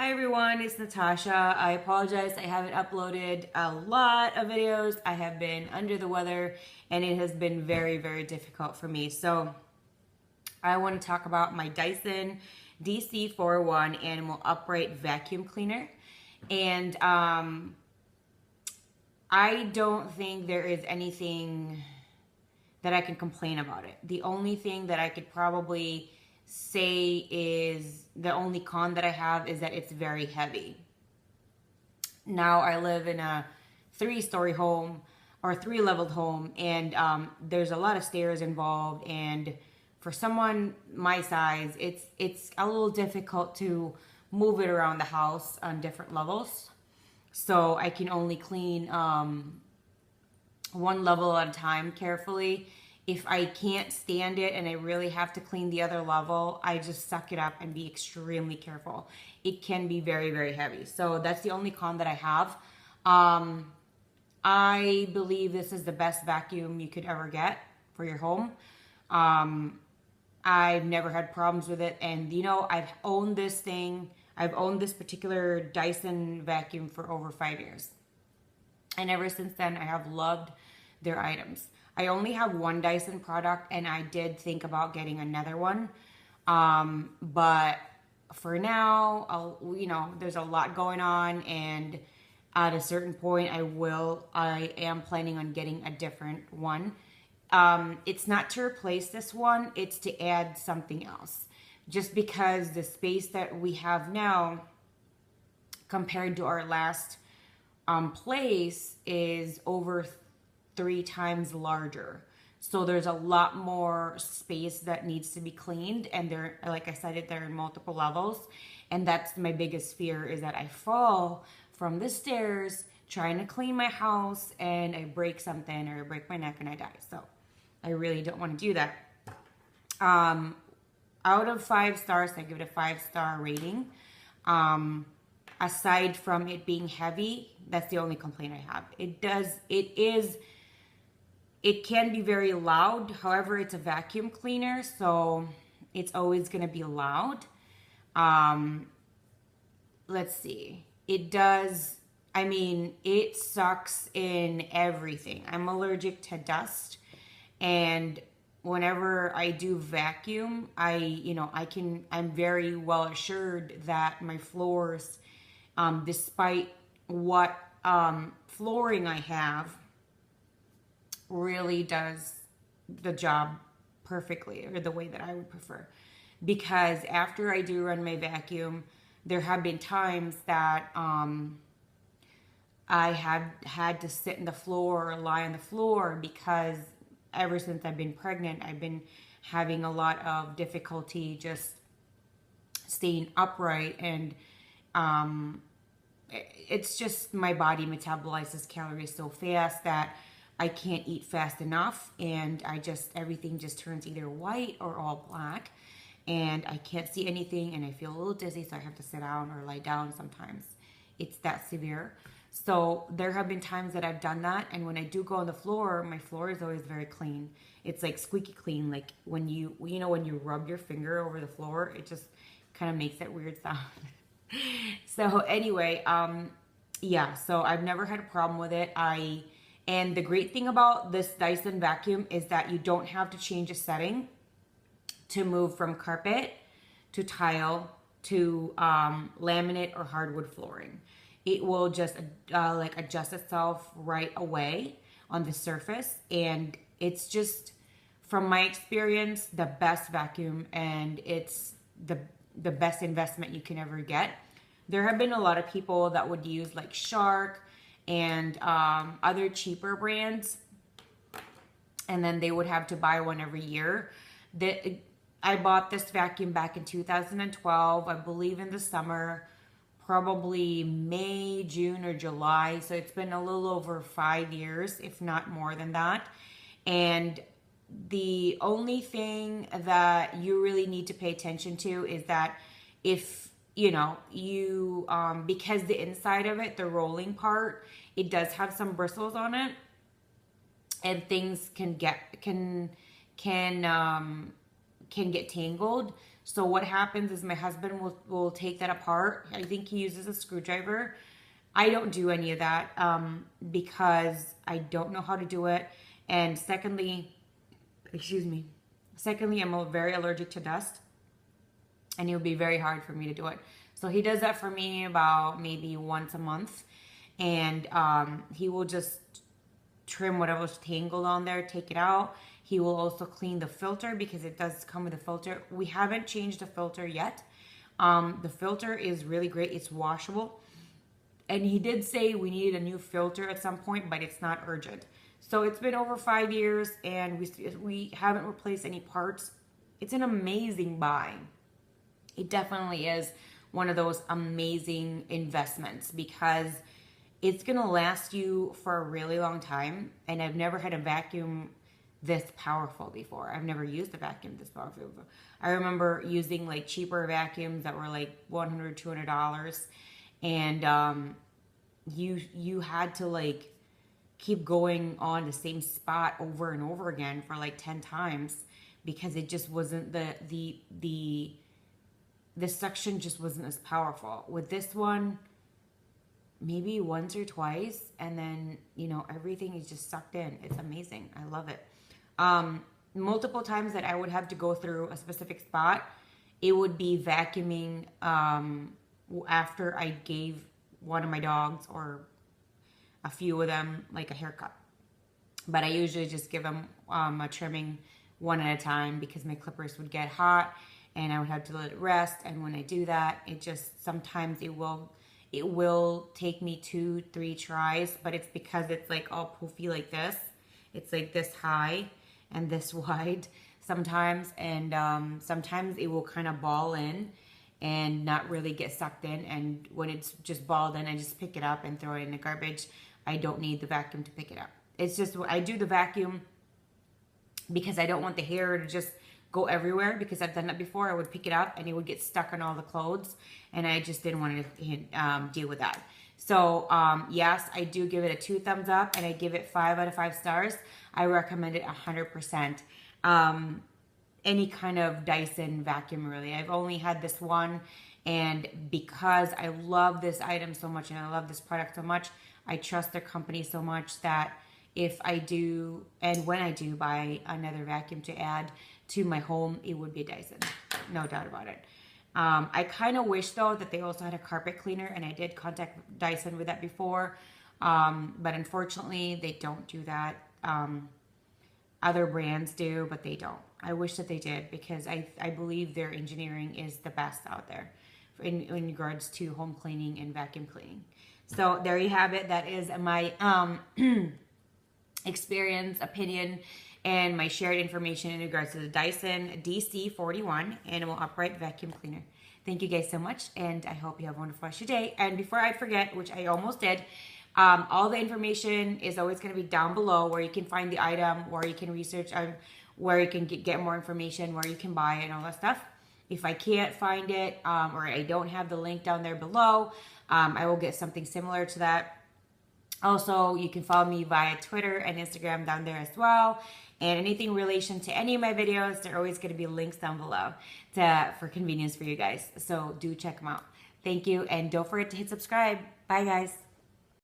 Hi everyone, it's Natasha. I apologize I haven't uploaded a lot of videos. I have been under the weather and it has been very difficult for me. So I want to talk about my Dyson DC41 Animal Upright Vacuum Cleaner. And I don't think there is anything that I can complain about it. The only thing that I could probably say is the only con that I have is that it's very heavy. Now I live in a 3-story home or 3-leveled home, and there's a lot of stairs involved, and for someone my size it's a little difficult to move it around the house on different levels. So I can only clean one level at a time carefully. If I can't stand it and I really have to clean the other level, I just suck it up and be extremely careful. It can be very heavy. So that's the only con that I have. I believe this is the best vacuum you could ever get for your home. I've never had problems with it. And you know, I've owned this particular Dyson vacuum for over 5 years. And ever since then, I have loved their items. I only have one Dyson product, and I did think about getting another one. But for now, there's a lot going on, and at a certain point, I am planning on getting a different one. It's not to replace this one, it's to add something else. Just because the space that we have now, compared to our last place, is over 3 times larger. So there's a lot more space that needs to be cleaned, and they're, like I said, they're in multiple levels. And that's my biggest fear, is that I fall from the stairs trying to clean my house and I break something, or I break my neck and I die. So I really don't want to do that. Out of 5 stars, I give it a 5-star rating. Aside from it being heavy, that's the only complaint I have. It can be very loud. However, it's a vacuum cleaner, so it's always going to be loud. Let's see. It sucks in everything. I'm allergic to dust, and whenever I do vacuum, I'm very well assured that my floors, despite what flooring I have, really does the job perfectly, or the way that I would prefer. Because after I do run my vacuum, there have been times that I have had to sit in the floor or lie on the floor, because ever since I've been pregnant, I've been having a lot of difficulty just staying upright, and it's just my body metabolizes calories so fast that I can't eat fast enough, and everything just turns either white or all black, and I can't see anything, and I feel a little dizzy, so I have to sit down or lie down sometimes. It's that severe. So there have been times that I've done that, and when I do go on the floor, my floor is always very clean. It's like squeaky clean, like when you rub your finger over the floor, it just kind of makes that weird sound. So anyway, yeah, so I've never had a problem with it. And the great thing about this Dyson vacuum is that you don't have to change a setting to move from carpet to tile to laminate or hardwood flooring. It will just adjust itself right away on the surface, and it's just, from my experience, the best vacuum, and it's the best investment you can ever get. There have been a lot of people that would use like Shark and other cheaper brands, and then they would have to buy one every year. I bought this vacuum back in 2012, I believe in the summer, probably May, June, or July. So it's been a little over 5 years, if not more than that. And the only thing that you really need to pay attention to is that if because the inside of it, the rolling part, it does have some bristles on it, and things can get tangled. So what happens is my husband will take that apart. I think he uses a screwdriver. I don't do any of that because I don't know how to do it. And secondly, I'm very allergic to dust, and it would be very hard for me to do it. So he does that for me about maybe once a month, and he will just trim whatever's tangled on there, take it out. He will also clean the filter because it does come with a filter. We haven't changed the filter yet. The filter is really great. It's washable. And he did say we needed a new filter at some point, but it's not urgent. So it's been over 5 years and we haven't replaced any parts. It's an amazing buy. It definitely is one of those amazing investments because it's going to last you for a really long time. And I've never had a vacuum this powerful before. I've never used a vacuum this powerful before. I remember using like cheaper vacuums that were like $100, $200. And you had to like keep going on the same spot over and over again for like 10 times because it just wasn't the suction just wasn't as powerful. With this one, maybe once or twice, and then everything is just sucked in. It's amazing. I love it. Multiple times that I would have to go through a specific spot, it would be vacuuming after I gave one of my dogs or a few of them like a haircut. But I usually just give them a trimming one at a time because my clippers would get hot and I would have to let it rest. And when I do that, it just sometimes it will take me 2-3 tries, but it's because it's like all poofy like this. It's like this high and this wide sometimes, and sometimes it will kind of ball in and not really get sucked in, and when it's just balled in, I just pick it up and throw it in the garbage. I don't need the vacuum to pick it up. It's just, I do the vacuum because I don't want the hair to just go everywhere, because I've done that before. I would pick it up and it would get stuck on all the clothes, and I just didn't want to deal with that. So yes, I do give it a 2 thumbs up, and I give it 5 out of 5 stars. I recommend it 100%. Any kind of Dyson vacuum, really. I've only had this one, and because I love this item so much and I love this product so much, I trust their company so much that if I do, and when I do buy another vacuum to add to my home, it would be a Dyson. No doubt about it. I kind of wish, though, that they also had a carpet cleaner, and I did contact Dyson with that before, but unfortunately, they don't do that. Other brands do, but they don't. I wish that they did, because I believe their engineering is the best out there in regards to home cleaning and vacuum cleaning. So there you have it. That is my experience, opinion, and my shared information in regards to the Dyson DC41 Animal Upright Vacuum Cleaner. Thank you guys so much, and I hope you have a wonderful rest of your day. And before I forget, which I almost did, all the information is always going to be down below, where you can find the item, where you can research, where you can get more information, where you can buy it, and all that stuff. If I can't find it, or I don't have the link down there below, I will get something similar to that. Also, you can follow me via Twitter and Instagram down there as well. And anything in relation to any of my videos, there are always going to be links down below for convenience for you guys. So do check them out. Thank you, and don't forget to hit subscribe. Bye, guys.